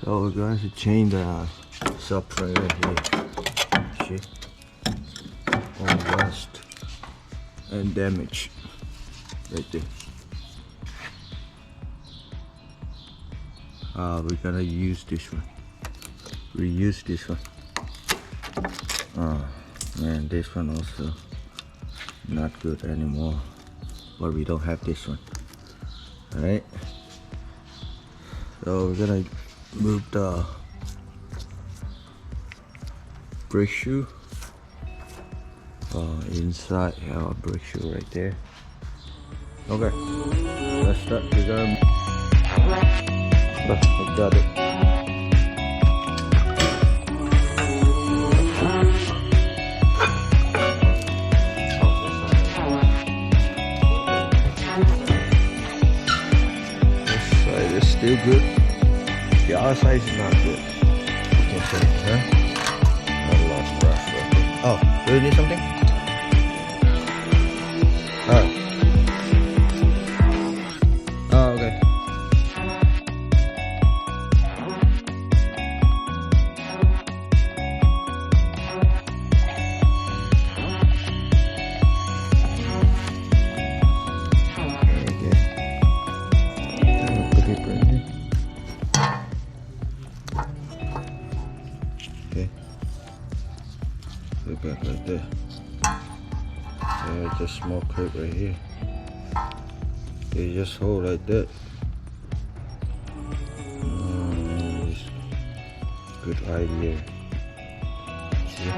So we're going to change the subframe right here. See? All rust and damage right there. We're gonna use this one. Reuse this one. Oh man, this one also not good anymore. But we don't have this one. Alright. So we're gonna move the brake shoe inside our brake shoe right there. Okay, let's start. We're gonna I got it. This side is still good. The other side is not good. You can say, huh? I lost brush. Okay. Oh, do you need something? Oh. Oh, okay. Okay, put it back like that. There's a small clip right here. You just hold like that. Good idea. See?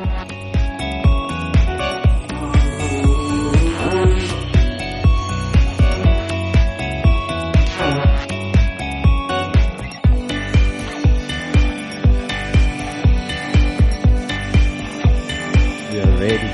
Ready.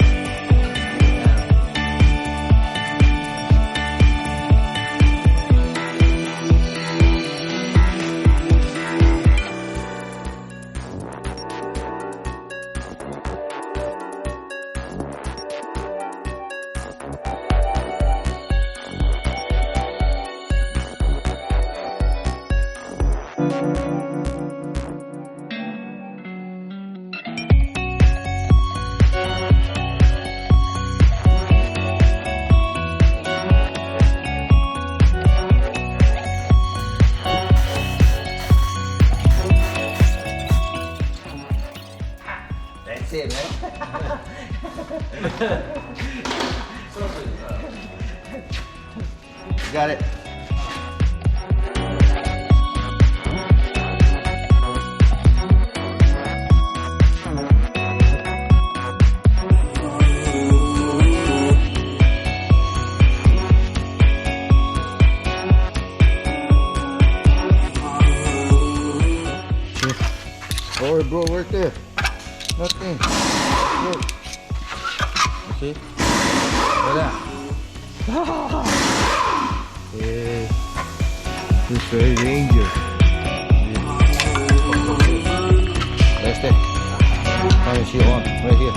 That's it, man. Got it. Sorry, bro, right there. Nothing. Look. You see? Look at that. Yeah. It's very dangerous. That's it. How is she on? Right here.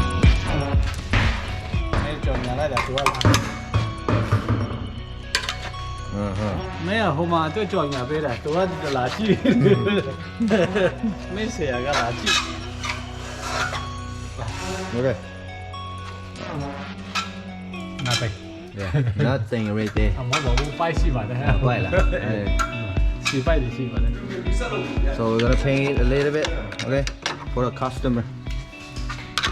Mấy ở hôm mà tôi chọn nhà bên này tôi là chi mấy xe cái là chi. Okay. Nothing. Yeah, nothing right there. Không có bộ phai xì vào đây. Quay lại. Xì phai thì xì vào đây. So we're gonna paint it a little bit, okay, for the customer.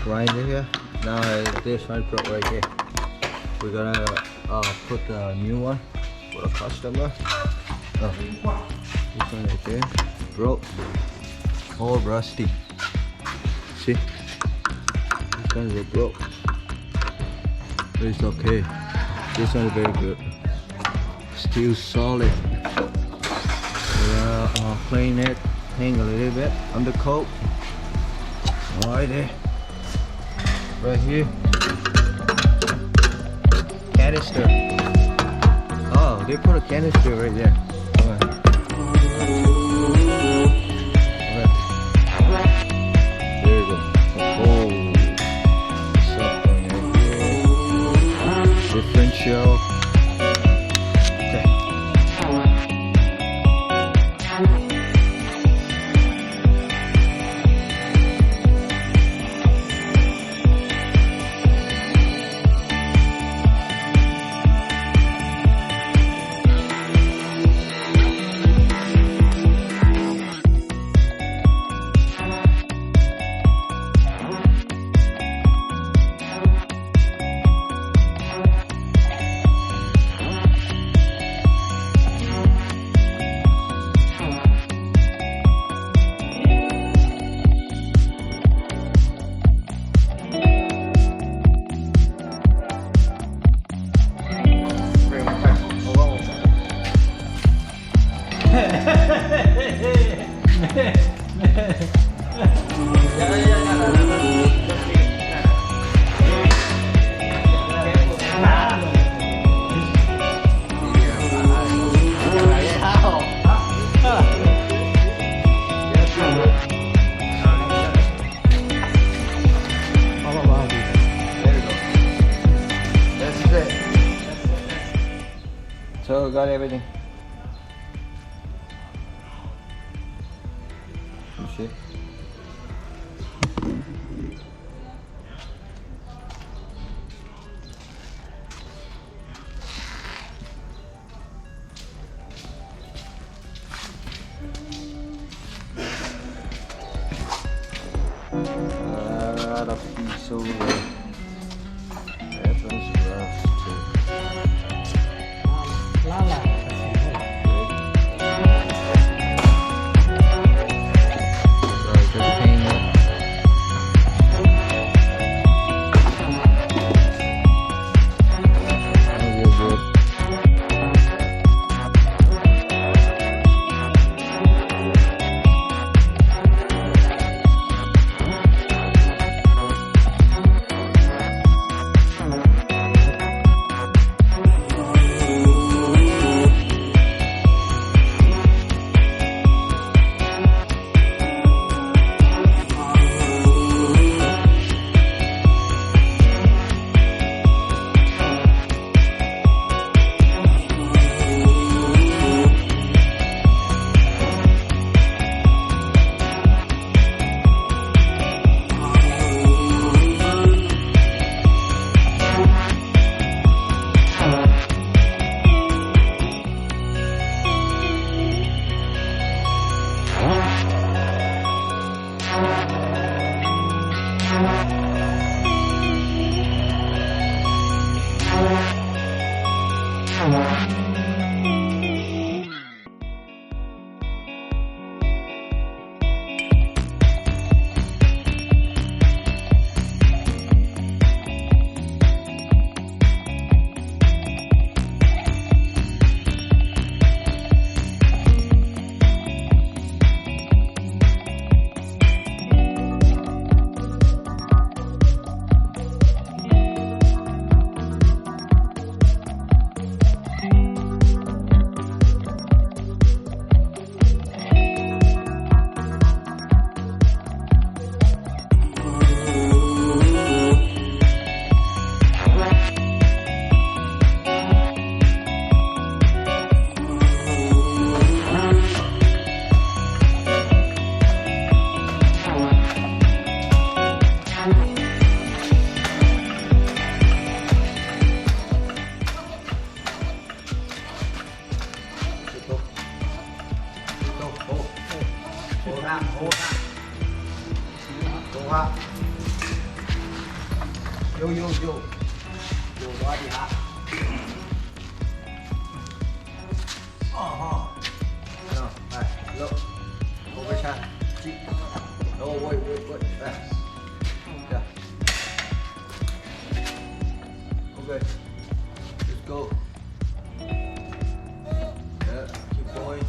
Right here. Now this one broke right here. We're gonna put the new one for the customer. Oh, this one right there broke, all rusty. See, this one is broke, but it's okay. This one is very good, still solid. Clean it, hang a little bit on the coat. Right there, right here. Canister. Oh, they put a canister right there. There you go. Oh, something right here. Differential. Okay. So we got everything. You see? That piece over there. That one's rough too. 拉拉 So I just paint it. That'll be good. Okay, let's go. Yeah, keep going.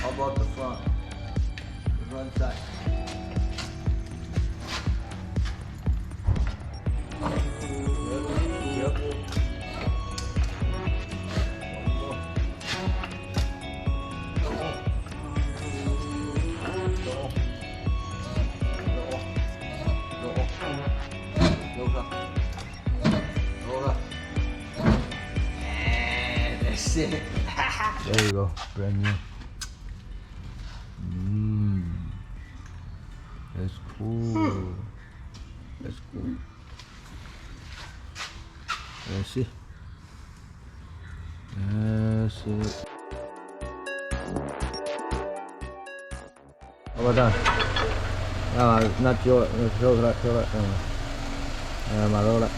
How about the front? The front side. Yep. There you go, brand new. That's cool. That's cool. That's it. That's it. How about that? Not your, show that. Mà đâu lại.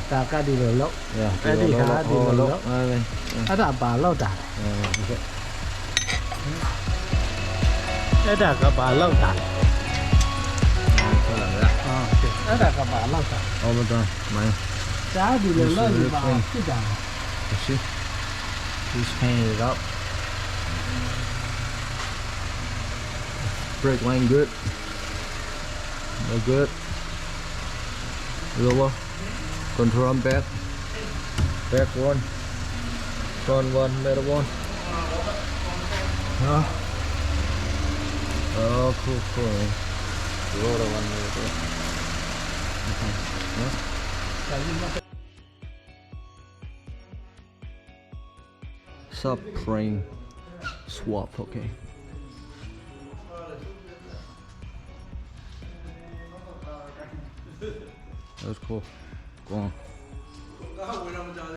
Ta cái đi lột. Cái đi hả đi lột. Ada bà lâu ta. Ada cái bà lâu ta. Ada cái bà lâu ta. Betul. Main. Giá đi lột thì bà cứ chẳng. See? Just paint it up. Brake line good. No good. Lower. Control back. Back one. Front one. Middle one. Huh? Oh, cool. Lower one. Middle one. subframe swap. Okay. That was cool. Go on.